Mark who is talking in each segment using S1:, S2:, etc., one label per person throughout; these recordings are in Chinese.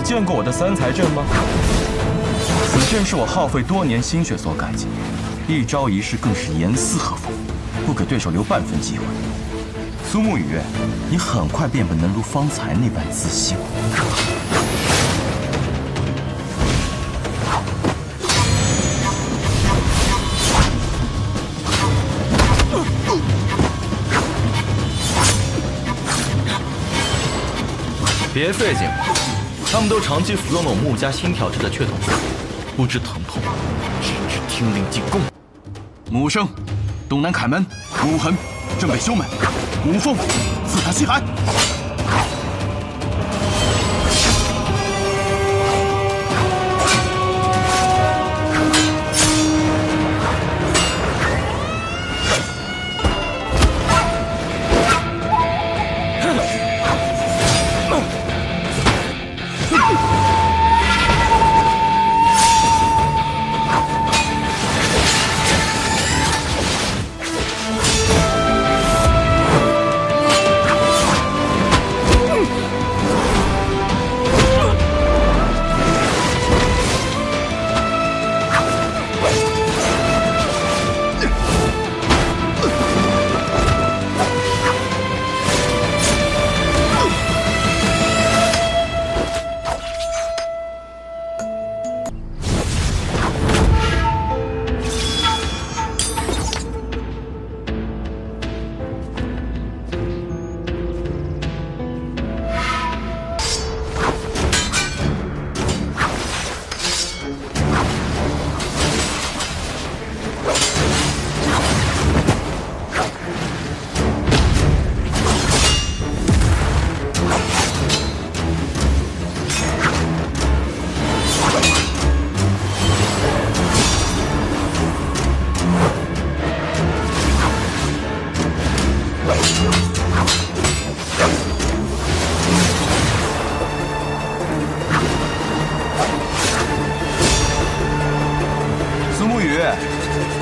S1: 见过我的三才阵吗？此阵是我耗费多年心血所改进，一招一式更是严丝合缝，不给对手留半分机会。苏沐雨，你很快便不能如方才那般自信。
S2: 别费劲了，他们都长期服用了我穆家新调制的血统散，不知疼痛，只知听令进攻。
S1: 母生，东南凯门，武痕，正北修门，武凤，刺他西海。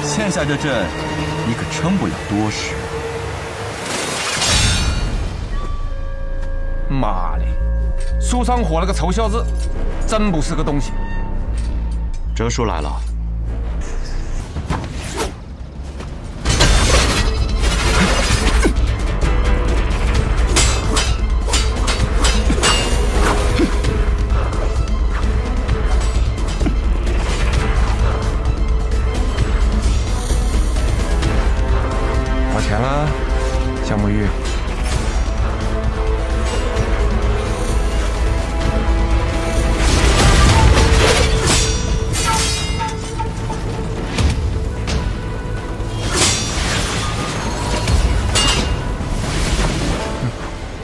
S1: 欠下这阵，你可撑不了多时。
S3: 妈的，苏昌火那个臭小子，真不是个东西。
S2: 哲叔来了。
S3: 天了，小木鱼。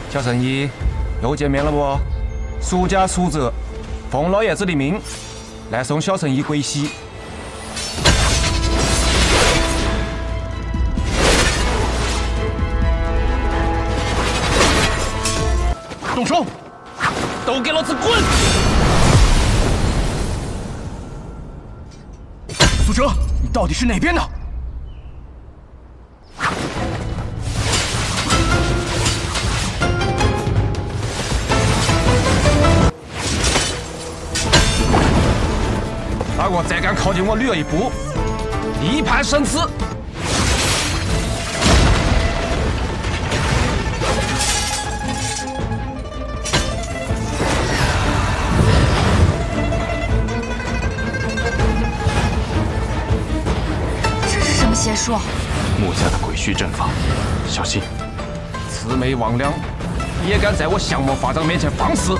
S3: 小圣医，又见面了不？苏家苏泽，奉老爷子的命，来送小圣医归西。
S1: 动手！
S3: 都给老子滚！
S1: 苏哲，你到底是哪边的？
S3: 哪个再敢靠近我女儿一步，立判生死！
S4: 邪术，
S2: 穆家的鬼虚阵法，小心！
S3: 魑魅魍魉也敢在我降魔法掌面前放肆！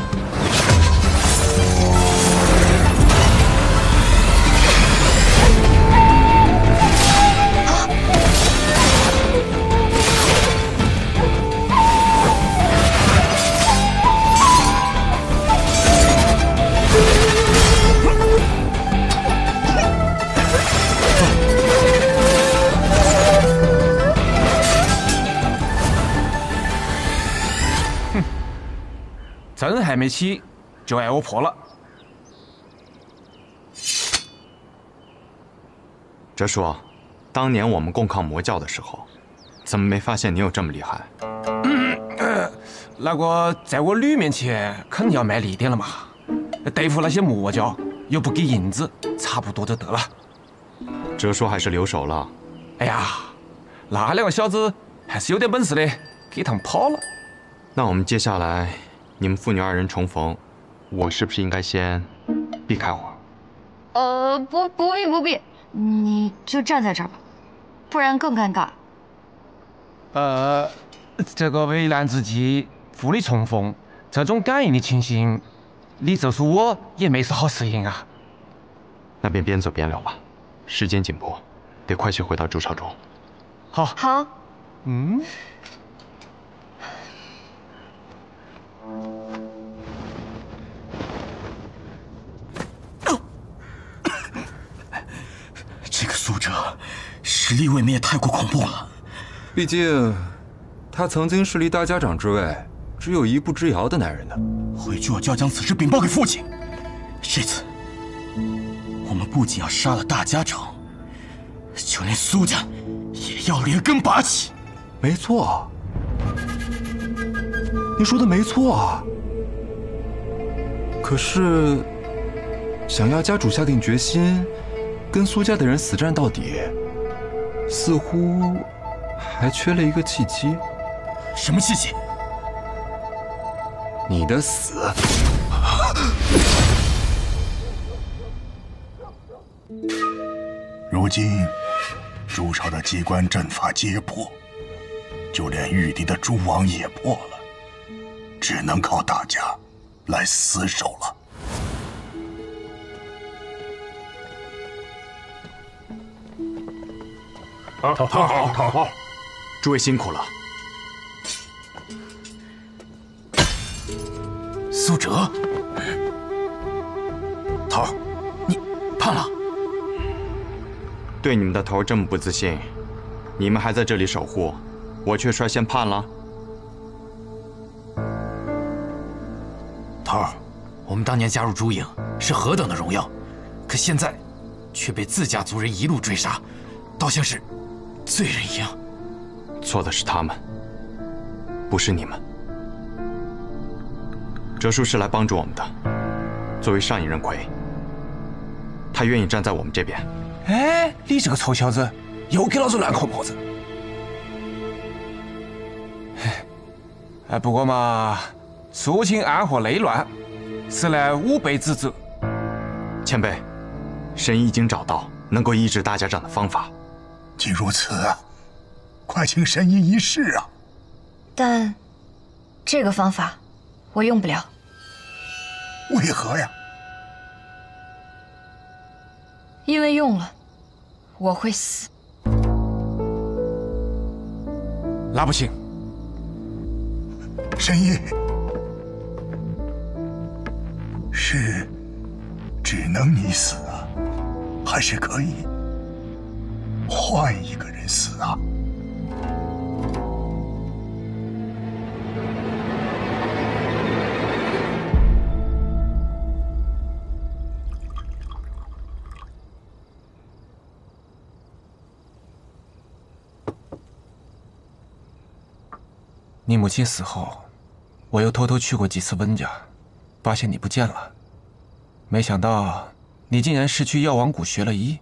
S3: 阵还没起，就挨我破了。
S2: 哲叔，当年我们共抗魔教的时候，怎么没发现你有这么厉害？
S3: 那个在我女面前肯定要卖力点了嘛。对付那些魔教又不给银子，差不多就得了。
S5: 哲叔还是留守了。
S3: 哎呀，那两个小子还是有点本事的，给他们跑了。
S5: 那我们接下来，你们父女二人重逢，我是不是应该先避开会儿？
S4: 不必，你就站在这儿吧，不然更尴尬。
S3: 这个危难之际父女重逢，这种感应的情形，你就是我也没是好适应啊。
S5: 那便边走边聊吧，时间紧迫，得快些回到筑巢中。
S4: 好。
S3: 嗯。
S1: 这个苏哲，实力未免也太过恐怖了。
S6: 毕竟，他曾经是离大家长之位只有一步之遥的男人呢。
S1: 回去我就要将此事禀报给父亲。这次，我们不仅要杀了大家长，就连苏家也要连根拔起。
S6: 没错，你说的没错啊。可是，想要家主下定决心跟苏家的人死战到底，似乎还缺了一个契机。
S1: 什么契机？
S6: 你的死。
S7: 如今，筑巢的机关阵法皆破，就连玉帝的蛛网也破了，只能靠大家来死守了。
S5: 好，诸位辛苦了。
S1: 苏哲，头儿，你叛了？
S5: 对你们的头这么不自信，你们还在这里守护，我却率先叛了。
S8: 头儿，我们当年加入朱影是何等的荣耀，可现在却被自家族人一路追杀，倒像是罪人一样。
S5: 错的是他们，不是你们。哲叔是来帮助我们的，作为上一任魁，他愿意站在我们这边。
S3: 哎，你这个臭小子，又给老子乱扣脖子！哎，不过嘛，肃清暗河内乱，实乃吾辈职责。
S5: 前辈，神医已经找到能够医治大家长的方法。
S7: 既如此，快请神医一试啊！
S4: 但这个方法我用不了。
S7: 为何呀？
S4: 因为用了，我会死。
S3: 那不行，
S7: 神医是只能你死啊，还是可以换一个人死啊？
S3: 你母亲死后，我又偷偷去过几次温家，发现你不见了。没想到你竟然是去药王谷学了医。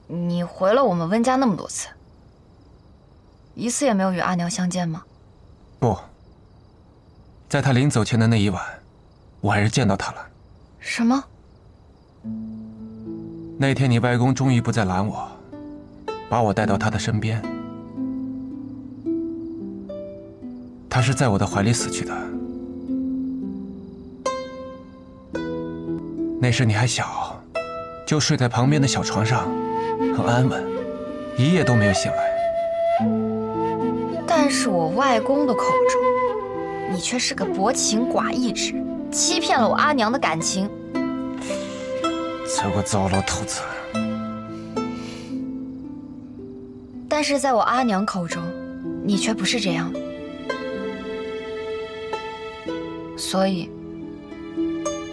S4: 你回了我们温家那么多次，一次也没有与阿娘相见吗？
S3: 不，在她临走前的那一晚，我还是见到她了。
S4: 什么？
S3: 那天你外公终于不再拦我，把我带到他的身边。他是在我的怀里死去的。那时你还小，就睡在旁边的小床上，很安稳，一夜都没有醒来。
S4: 但是我外公的口中，你却是个薄情寡义之人，欺骗了我阿娘的感情。
S3: 这个糟老头子！
S4: 但是在我阿娘口中，你却不是这样的。所以，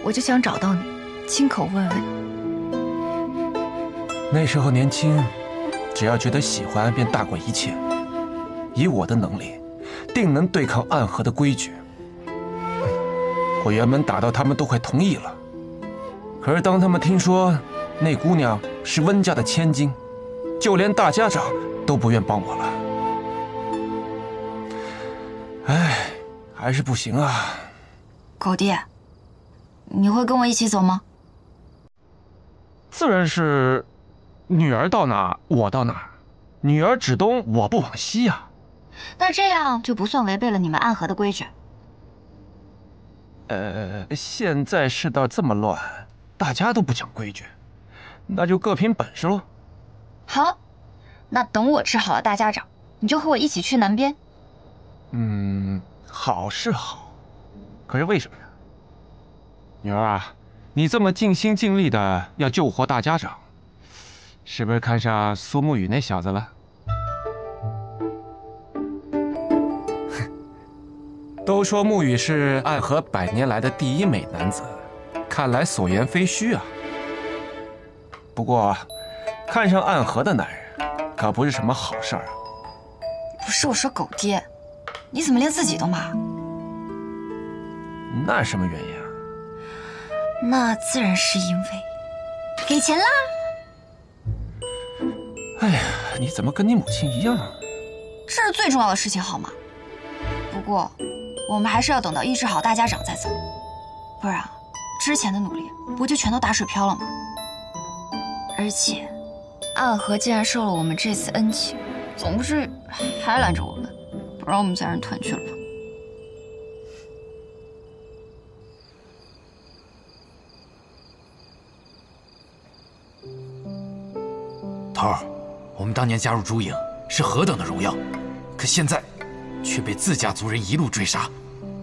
S4: 我就想找到你，亲口问问你。
S3: 那时候年轻，只要觉得喜欢，便大过一切。以我的能力，定能对抗暗河的规矩。我原本打到他们都快同意了，可是当他们听说那姑娘是温家的千金，就连大家长都不愿帮我了。哎，还是不行啊。
S4: 狗弟，你会跟我一起走吗？
S3: 自然是，女儿到哪我到哪，女儿指东我不往西呀。
S4: 那这样就不算违背了你们暗河的规矩。
S3: 现在世道这么乱，大家都不讲规矩，那就各凭本事喽。
S4: 好，那等我治好了大家长，你就和我一起去南边。
S3: 好是好，可是为什么呀？女儿啊，你这么尽心尽力的要救活大家长，是不是看上苏沐雨那小子了？都说沐雨是暗河100年来的第一美男子，看来所言非虚啊。不过，看上暗河的男人，可不是什么好事儿啊。
S4: 不是我说狗爹，你怎么连自己都骂？
S3: 那是什么原因啊？
S4: 那自然是因为给钱啦。
S3: 哎呀，你怎么跟你母亲一样？
S4: 这是最重要的事情，好吗？不过，我们还是要等到医治好大家长再走，不然之前的努力不就全都打水漂了吗？而且，暗河既然受了我们这次恩情，总不至于还拦着我们，不让我们家人团聚了吧？
S8: 头儿，我们当年加入朱影是何等的荣耀，可现在却被自家族人一路追杀，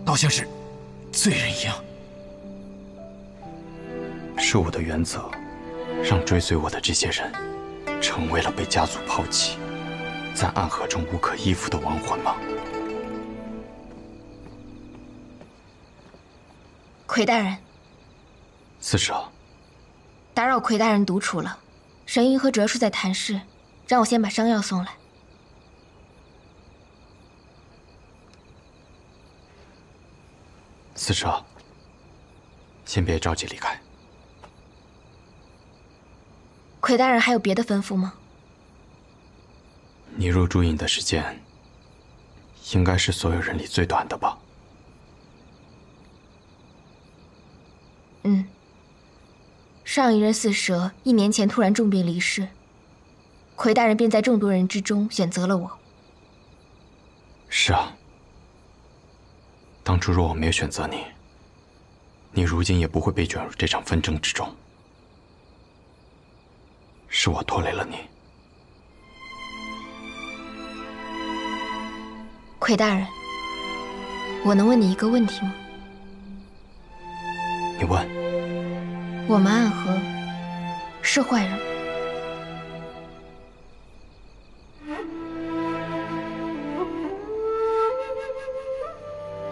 S8: 倒像是罪人一样。
S5: 是我的原则，让追随我的这些人成为了被家族抛弃，在暗河中无可依附的亡魂吗？
S4: 魁大人，
S5: 四舍，
S4: 打扰魁大人独处了。神医和哲叔在谈事，让我先把伤药送来。
S5: 四舍，先别着急离开。
S4: 魁大人还有别的吩咐吗？
S5: 你入朱影的时间，应该是所有人里最短的吧？
S4: 上一任四舍1年前突然重病离世，魁大人便在众多人之中选择了我。
S5: 是啊，当初若我没有选择你，你如今也不会被卷入这场纷争之中。是我拖累了你。
S4: 魁大人，我能问你一个问题吗？
S5: 你问。
S4: 我们暗河是坏人吗？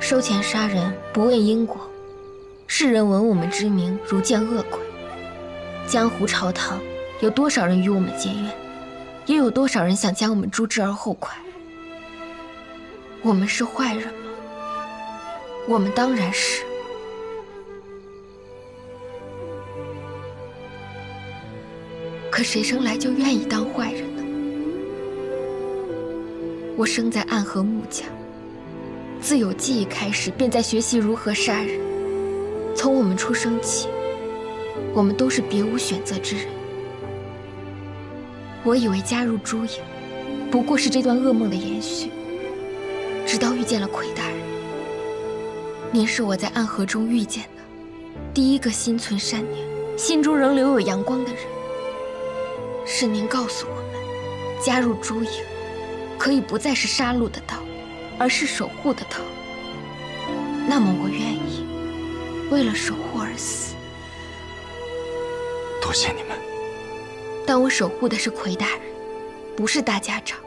S4: 收钱杀人，不问因果，世人闻我们之名如见恶鬼。江湖朝堂，有多少人与我们结怨，也有多少人想将我们诛之而后快。我们是坏人吗？我们当然是。可谁生来就愿意当坏人呢？我生在暗河穆家，自有记忆开始便在学习如何杀人。从我们出生起，我们都是别无选择之人。我以为加入朱影不过是这段噩梦的延续，直到遇见了魁大人。您是我在暗河中遇见的第一个心存善念、心中仍留有阳光的人。是您告诉我们，加入朱影可以不再是杀戮的道，而是守护的道。那么我愿意为了守护而死。
S5: 多谢你们。
S4: 但我守护的是魁大人，不是大家长。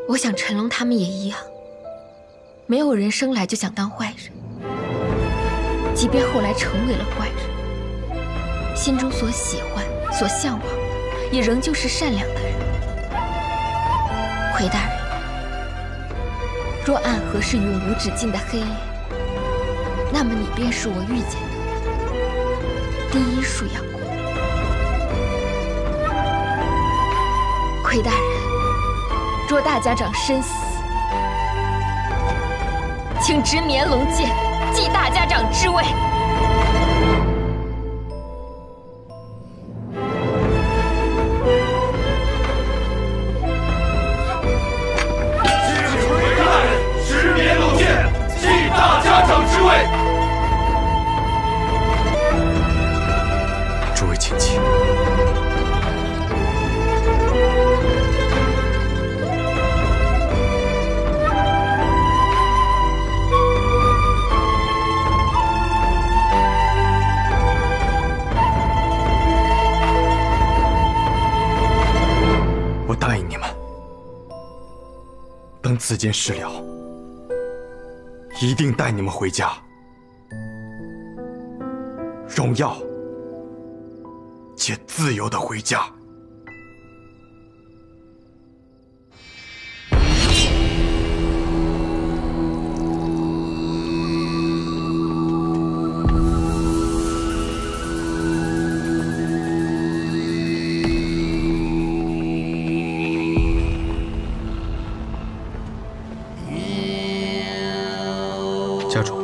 S4: 我想陈龙他们也一样，没有人生来就想当坏人，即便后来成为了坏人，心中所喜欢、所向往的，也仍旧是善良的人。魁大人，若暗河是永无止境的黑夜，那那么你便是我遇见的第一束阳光。奎大人，若大家长身死，请执绵龙剑继大家长之位。
S5: 诸位请起。我答应你们，等此件事了，一定带你们回家，荣耀且自由的回家。家主，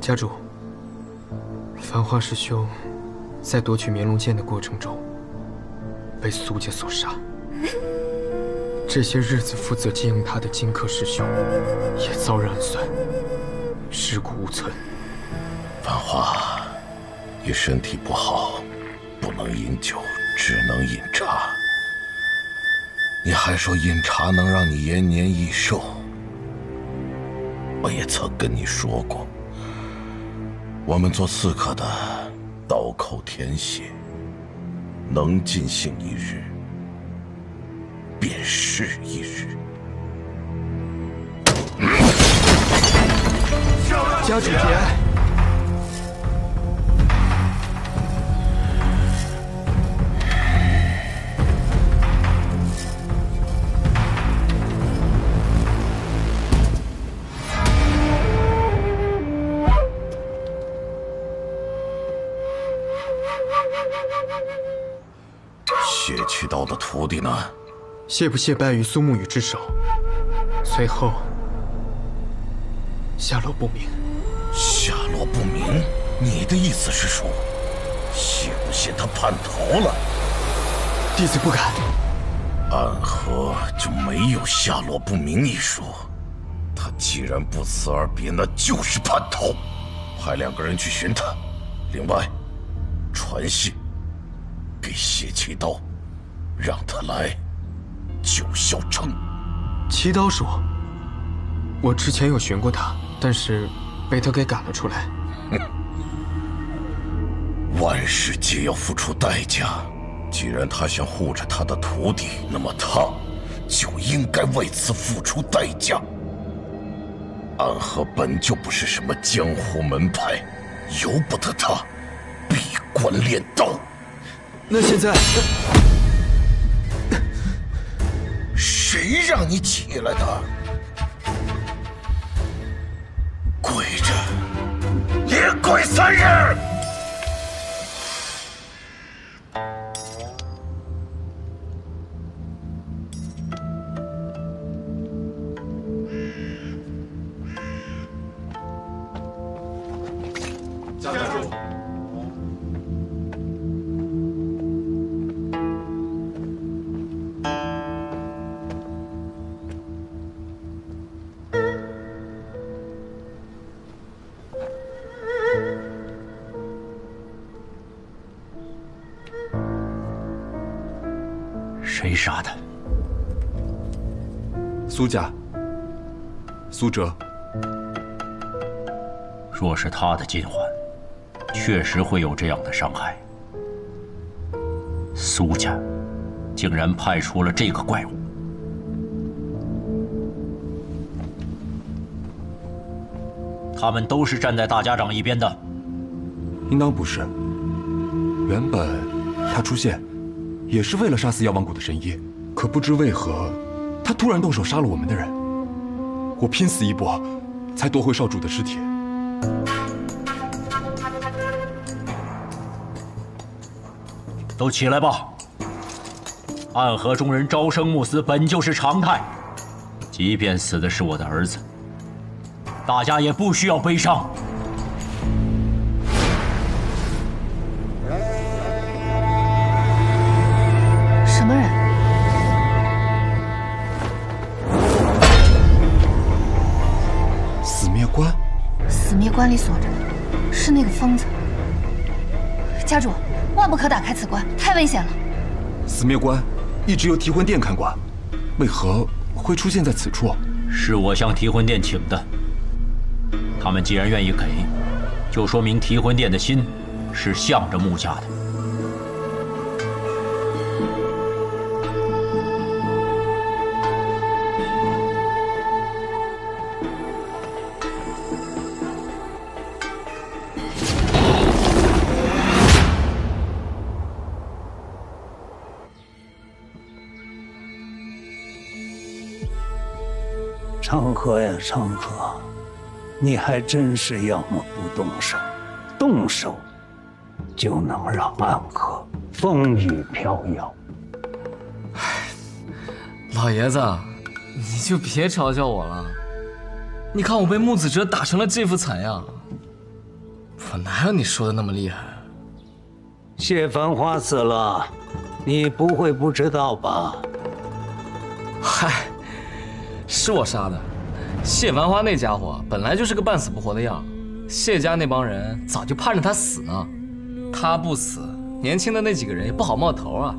S5: 家主，繁花师兄在夺取绵龙剑的过程中被苏家所杀，这些日子负责经营他的荆轲师兄也遭人暗算，尸骨无存。
S7: 繁花，你身体不好，不能饮酒，只能饮茶。你还说饮茶能让你延年益寿，我也曾跟你说过，我们做刺客的刀口舔血，能尽兴一日，便是一日。
S5: 家主节哀。
S7: 谢渠道的徒弟呢？
S5: 谢不谢败于苏沐雨之手，随后下落不明。
S7: 下落不明？你的意思是说，谢不谢他叛逃了？
S5: 弟子不敢。
S7: 暗河就没有下落不明一说。他既然不辞而别，那就是叛逃。派2个人去寻他，另外传信给谢奇刀，让他来救萧城。
S5: 奇刀说，我之前有寻过他，但是被他给赶了出来。
S7: 万事皆要付出代价。既然他想护着他的徒弟，那么他就应该为此付出代价。暗河本就不是什么江湖门派，由不得他闭关练刀。
S5: 那现在，
S7: 谁让你起来的？跪着，连跪3日！
S6: 家主，
S8: 谁杀的？
S6: 苏家，苏哲。
S9: 若是他的金环，确实会有这样的伤害。苏家竟然派出了这个怪物，他们都是站在大家长一边的？
S6: 应当不是。原本他出现也是为了杀死药王谷的神医，可不知为何，他突然动手杀了我们的人。我拼死一搏，才夺回少主的尸体。
S9: 都起来吧！暗河中人朝生暮死本就是常态，即便死的是我的儿子，大家也不需要悲伤。
S4: 什么人？
S6: 死灭关，
S4: 死灭关里锁着的是那个疯子。家主，万不可打开此关，太危险了。
S6: 死灭关一直由提魂殿看管，为何会出现在此处？
S9: 是我向提魂殿请的，他们既然愿意给，就说明提魂殿的心是向着穆家的。
S10: 长河呀，长河，你还真是要么不动手，动手就能让暗河风雨飘摇。
S11: 老爷子，你就别嘲笑我了。你看我被穆子哲打成了这副惨样，我哪有你说的那么厉害？
S10: 谢繁花死了，你不会不知道吧？
S11: 嗨。是我杀的，谢繁花那家伙本来就是个半死不活的样，谢家那帮人早就盼着他死呢。他不死，年轻的那几个人也不好冒头啊。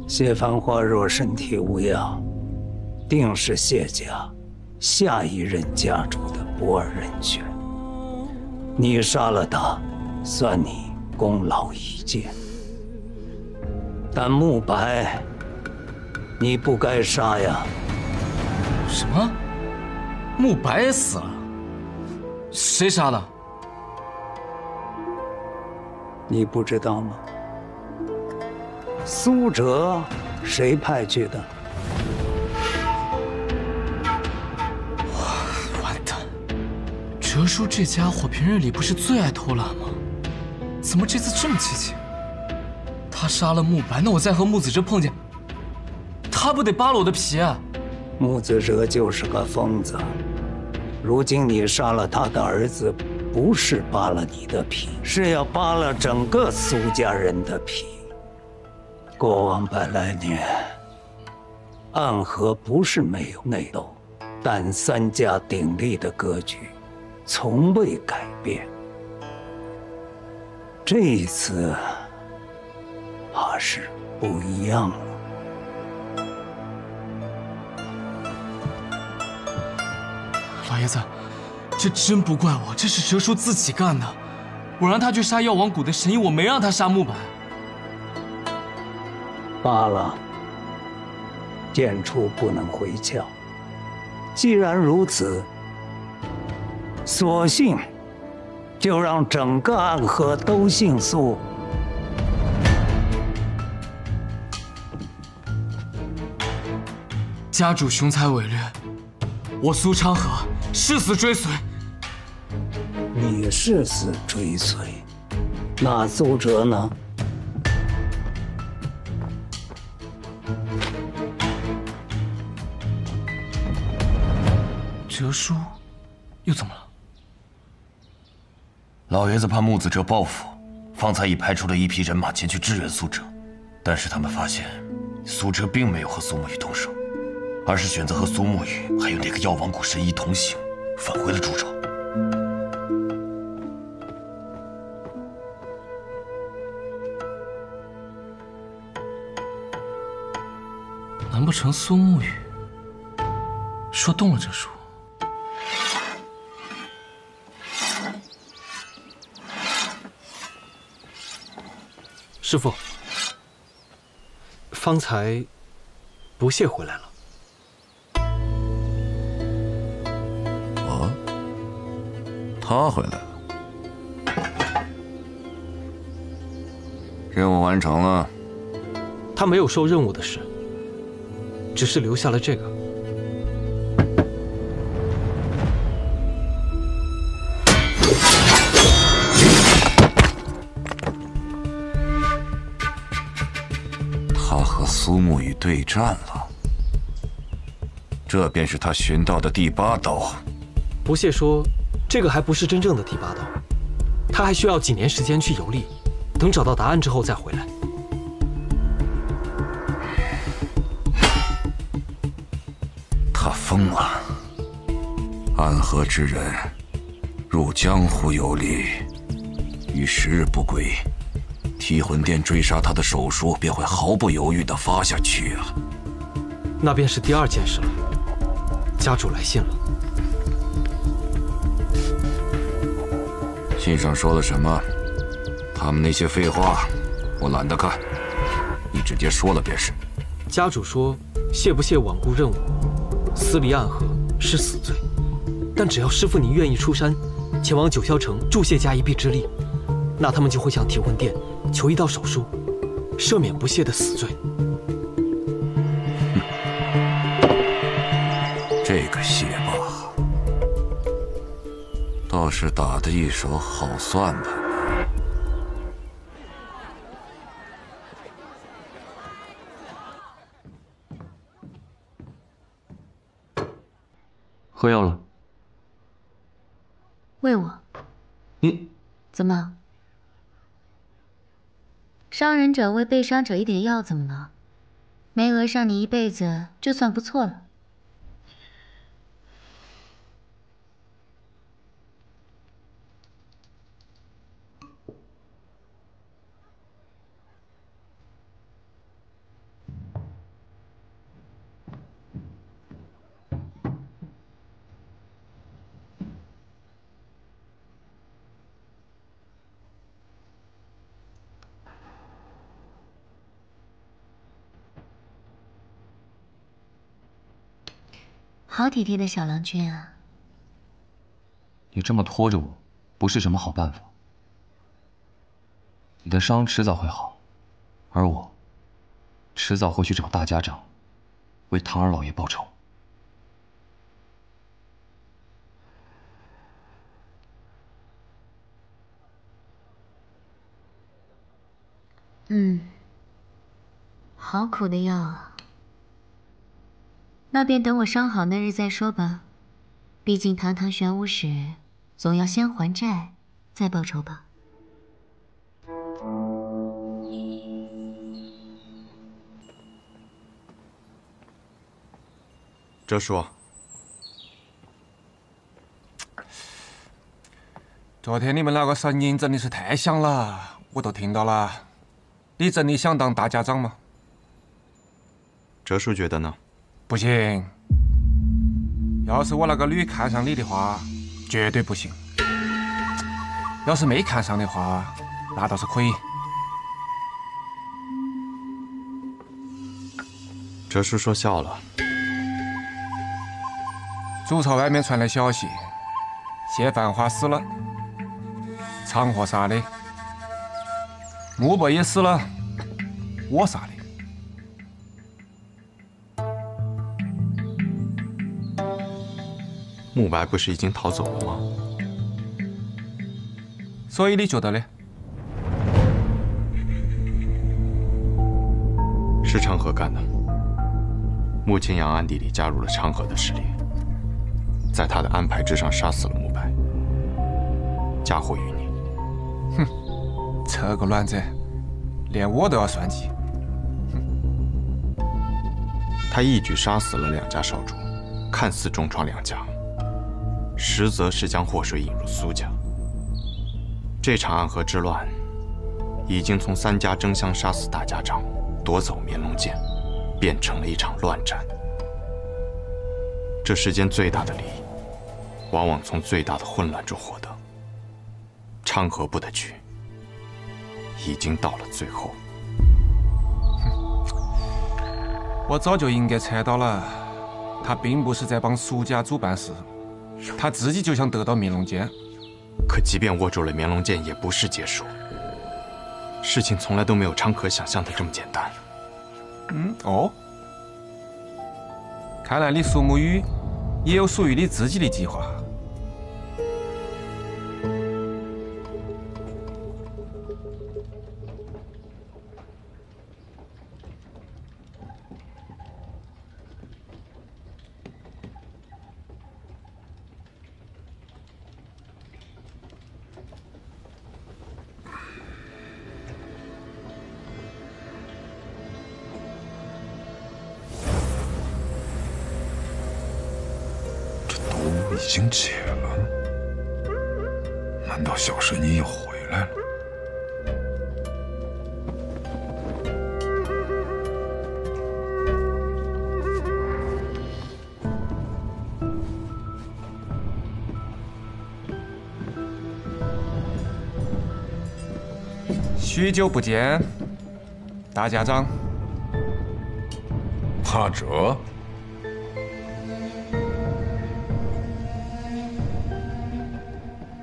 S10: 谢繁花若身体无恙，定是谢家下一任家主的不二人选。你杀了他，算你功劳一件。但慕白，你不该杀呀。
S11: 什么？慕白也死了？谁杀的？
S10: 你不知道吗？苏哲谁派去的？
S11: 完蛋！哲叔这家伙平日里不是最爱偷懒吗？怎么这次这么激情？他杀了慕白，那我再和穆子哲碰见，他不得扒了我的皮啊！
S10: 穆子哲就是个疯子，如今你杀了他的儿子，不是扒了你的皮，是要扒了整个苏家人的皮。过往100来年，暗河不是没有内斗，但3家鼎立的格局从未改变。这一次，怕是不一样了。
S11: 老爷子，这真不怪我，这是哲叔自己干的。我让他去杀药王谷的神医，我没让他杀慕白。
S10: 罢了，剑出不能回鞘。既然如此，索性就让整个暗河都姓苏。
S11: 家主雄才伟略，我苏昌河誓死追随。
S10: 你誓死追随，那苏哲呢？
S11: 哲叔又怎么了？
S1: 老爷子怕穆子哲报复，方才已派出了一批人马前去支援苏哲，但是他们发现苏哲并没有和苏沐雨动手，而是选择和苏沐雨还有那个药王谷神医同行，返回了株洲。
S11: 难不成苏沐雨说动了哲叔？
S5: 师父，方才不谢回来了。
S6: 啊？
S12: 他回来了，任务完成了。
S5: 他没有说任务的事，只是留下了这个。
S12: 他和苏沐雨对战了，这便是他寻到的第8刀。
S5: 不屑说，这个还不是真正的第8刀，他还需要几年时间去游历，等找到答案之后再回来。
S12: 他疯了！暗河之人入江湖游历，逾10日不归，提魂殿追杀他的手书便会毫不犹豫地发下去啊！
S5: 那便是第2件事了。家主来信了。
S12: 信上说了什么？他们那些废话，我懒得看，你直接说了便是。
S5: 家主说，谢不谢罔顾任务，私离暗河是死罪，但只要师父你愿意出山，前往九霄城助谢家一臂之力，那他们就会向提魂殿求一道手书，赦免不谢的死罪。
S12: 这个谢霸倒是打得一手好算盘。
S13: 喝药了。
S14: 喂我。
S13: 你
S14: 怎么？伤人者为被伤者一点药怎么了？没讹上你一辈子就算不错了。好体贴的小郎君啊！
S13: 你这么拖着我，不是什么好办法。你的伤迟早会好，而我，迟早会去找大家长，为唐二老爷报仇。
S14: 好苦的药啊！那便等我伤好那日再说吧。毕竟堂堂玄武使，总要先还债，再报仇吧。
S6: 哲叔，
S3: 昨天你们那个声音真的是太响了，我都听到了。你真的想当大家长吗？
S6: 哲叔觉得呢？
S3: 不行。要是我那个女看上你的话，绝对不行。要是没看上的话，那倒是可以。
S6: 哲叔说笑了。
S3: 主朝外面传来消息，谢繁华死了，长河杀的，穆伯也死了，我杀的。
S6: 慕白不是已经逃走了吗？
S3: 所以你觉得呢？
S6: 是长河干的。穆清扬暗地里加入了长河的势力，在他的安排之上杀死了慕白，嫁祸于你。
S3: 哼，这个卵子，连我都要算计。
S6: 他一举杀死了2家少主，看似重创2家。实则是将祸水引入苏家。这场暗河之乱，已经从3家争相杀死大家长，夺走绵龙剑，变成了一场乱战。这世间最大的利益，往往从最大的混乱中获得。昌河部的局，已经到了最后。
S3: 我早就应该猜到了，他并不是在帮苏家主办事。他自己就想得到绵龙剑，
S5: 可即便握住了绵龙剑，也不是结束。事情从来都没有昌河想象的这么简单。
S3: 哦，看来你苏沐雨也有属于你自己的计划。
S12: 已经解了，难道小神医又回来了？
S3: 许久不见，大家长。
S12: 阿哲。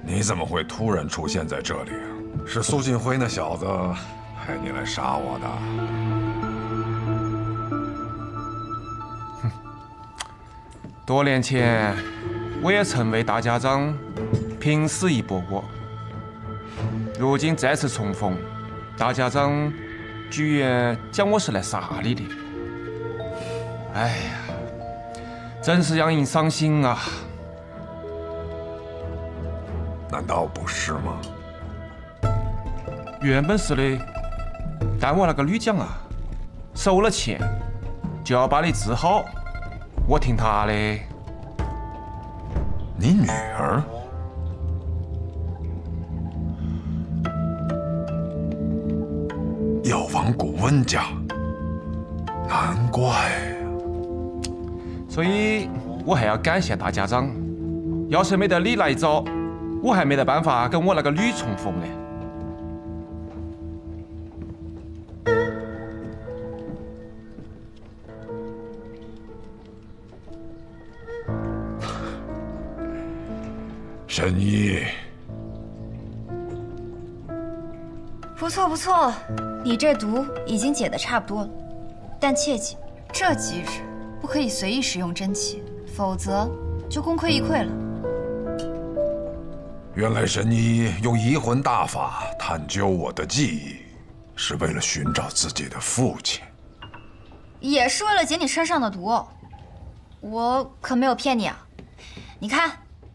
S12: 你怎么会突然出现在这里啊？是苏锦辉那小子派你来杀我的？
S3: 哼，多年前我也曾为大家长拼死一搏过，如今再次重逢，大家长居然讲我是来杀你的。哎呀，真是让人伤心啊！
S12: 难道不是吗？
S3: 原本是的，但我那个女将啊，收了钱就要把你治好，我听她的。
S12: 你女儿？药王谷温家，难怪。
S3: 所以我还要感谢大家长，要是没得你来找，我还没得办法跟我那个女重逢呢。
S12: 神医，
S15: 不错不错，你这毒已经解得差不多了，但切记，这几日不可以随意使用真气，否则就功亏一篑了。
S12: 原来神医用移魂大法探究我的记忆，是为了寻找自己的父亲，
S15: 也是为了解你身上的毒哦。我可没有骗你啊！你看，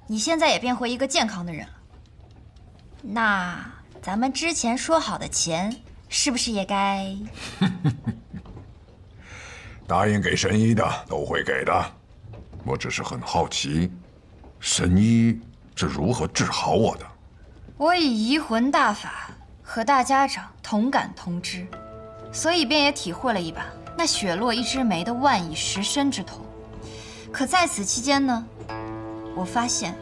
S15: 你现在也变回一个健康的人了。那咱们之前说好的钱，是不是也该？
S12: 答应给神医的都会给的。我只是很好奇，神医是如何治好我的？
S15: 我以移魂大法和大家长同感同知，所以便也体会了一把那雪落一枝梅的万蚁蚀身之痛。可在此期间呢，我发现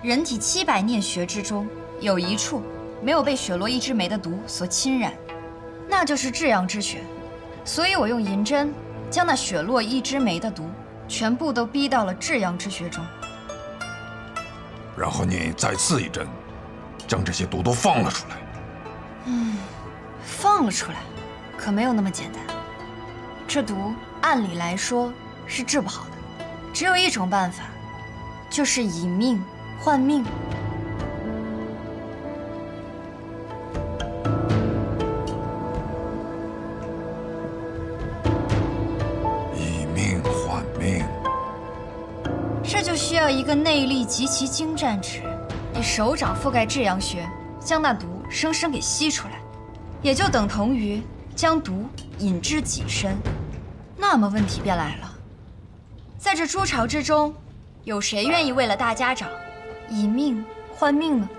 S15: 人体700念穴之中有一处没有被雪落一枝梅的毒所侵染，那就是至阳之穴。所以我用银针将那雪落一枝梅的毒全部都逼到了至阳之穴中。
S12: 然后你再刺一针，将这些毒都放了出来。
S15: 放了出来，可没有那么简单。这毒按理来说是治不好的，只有一种办法，就是以命换命。
S12: 以命换命，
S15: 这就需要一个内力极其精湛之人，以手掌覆盖至阳穴，将那毒生生给吸出来，也就等同于将毒引之己身。那么问题便来了，在这诸巢之中，有谁愿意为了大家长以命换命呢？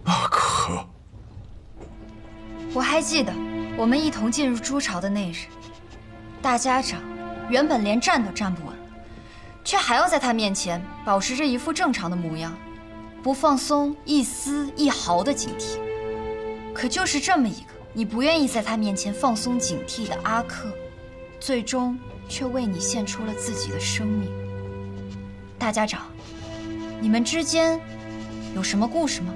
S12: 阿可，
S15: 我还记得我们一同进入诸巢的那日，大家长原本连站都站不稳，却还要在他面前保持着一副正常的模样，不放松一丝一毫的警惕。可就是这么一个你不愿意在他面前放松警惕的阿克，最终却为你献出了自己的生命。大家长，你们之间有什么故事吗？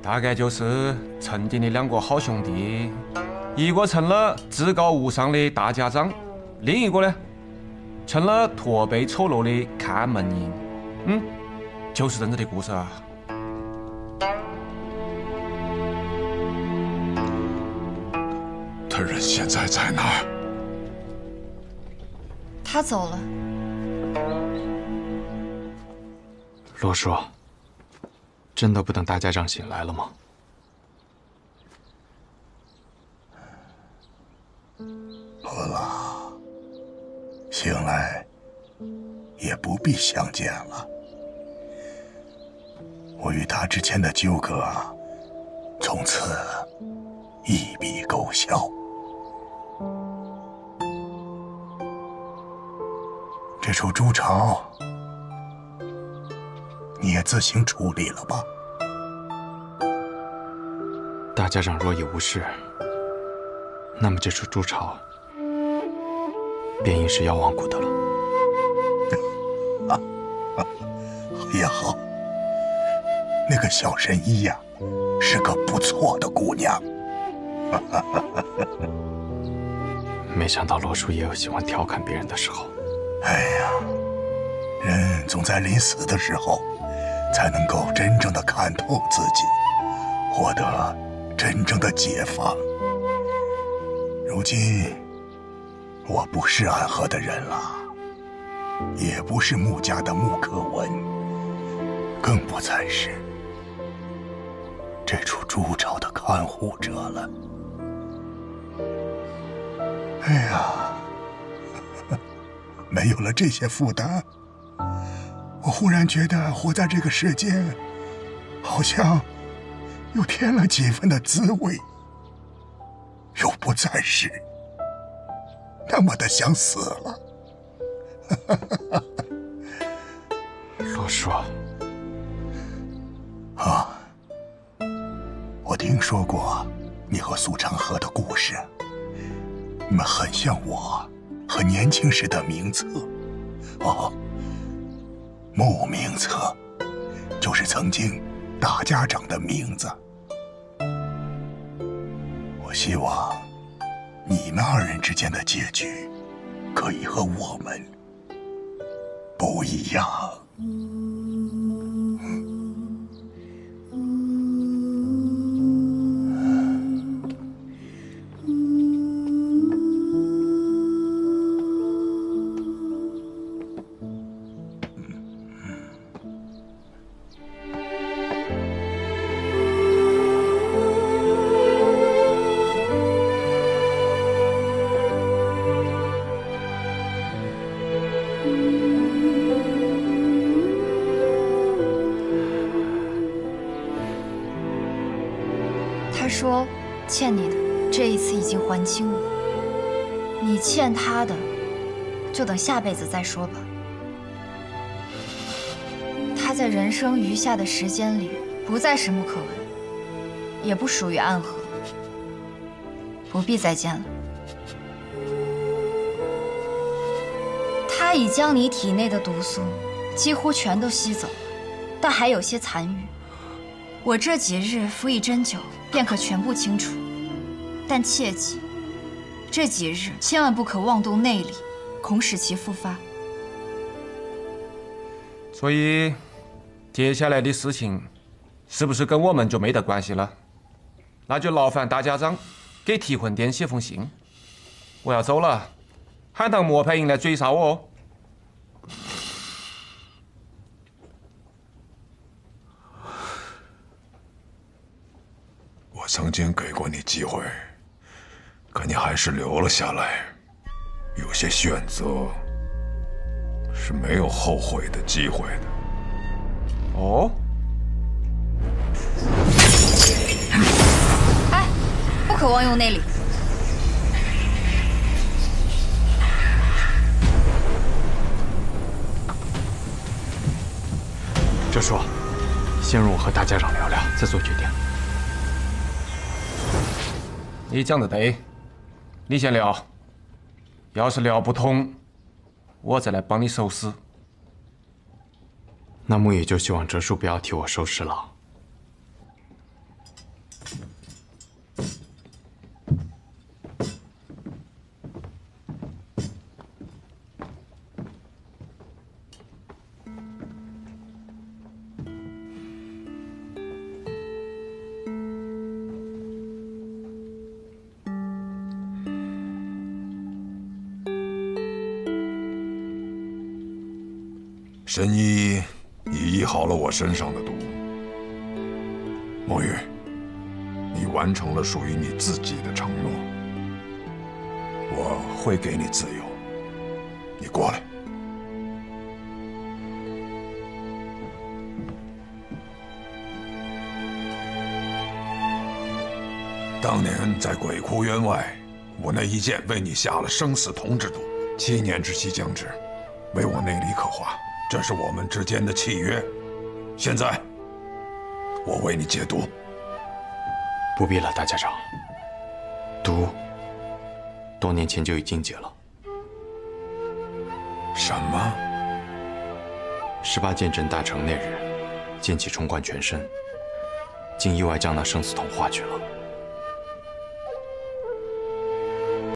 S3: 大概就是曾经的2个好兄弟，一个成了至高无上的大家长，另一个呢，成了驼背丑陋的看门人。就是这样子的故事啊。
S7: 他人现在在哪儿？
S15: 他走了。
S5: 罗叔，真的不等大家长醒来了吗？
S7: 罗拉，醒来也不必相见了。我与他之间的纠葛，从此一笔勾销。这出朱巢，你也自行处理了吧。
S5: 大家长若已无事，那么这出朱巢便应是要亡故的了。
S7: 也好，那个小神医呀，是个不错的姑娘。
S5: 没想到罗叔也有喜欢调侃别人的时候。
S7: 哎呀，人总在临死的时候，才能够真正的看透自己，获得真正的解放。如今，我不是暗河的人了，也不是穆家的穆可文，更不再是这处朱巢的看护者了。哎呀，没有了这些负担，我忽然觉得活在这个世界，好像又添了几分的滋味，又不再是那么的想死了。
S5: 罗叔，
S7: 啊，我听说过你和苏长河的故事，你们很像我和年轻时的名策。哦，穆名策，就是曾经大家长的名字。我希望你们2人之间的结局，可以和我们不一样。
S15: 他说欠你的这一次已经还清了，你欠他的就等下辈子再说吧。他在人生余下的时间里不再是穆可文，也不属于暗河，不必再见了。他已将你体内的毒素几乎全都吸走了，但还有些残余。我这几日服以针灸，便可全部清除。但切记，这几日千万不可妄动内力，恐使其复发。
S3: 所以，接下来的事情，是不是跟我们就没得关系了？那就劳烦大家长给提魂殿写封信。我要走了，喊趟莫派营来追杀我哦。
S7: 我曾经给过你机会，可你还是留了下来。有些选择是没有后悔的机会的。
S3: 哦？
S15: 哎，不可妄用内力。
S5: 说，先容我和大家长聊聊，再做决定。
S3: 你讲的对，你先聊。要是聊不通，我再来帮你收尸。
S5: 那木雨就希望哲叔不要替我收尸了。
S7: 神医已医好了我身上的毒，墨玉，你完成了属于你自己的承诺，我会给你自由。你过来。当年在鬼窟渊外，我那一剑为你下了生死同之毒，7年之期将至，为我内力刻画。这是我们之间的契约，现在我为你解毒。
S5: 不必了，大家长。毒多年前就已经解了。
S7: 什么
S5: ？18剑阵大成那日，剑气冲贯全身，竟意外将那生死瞳化去了。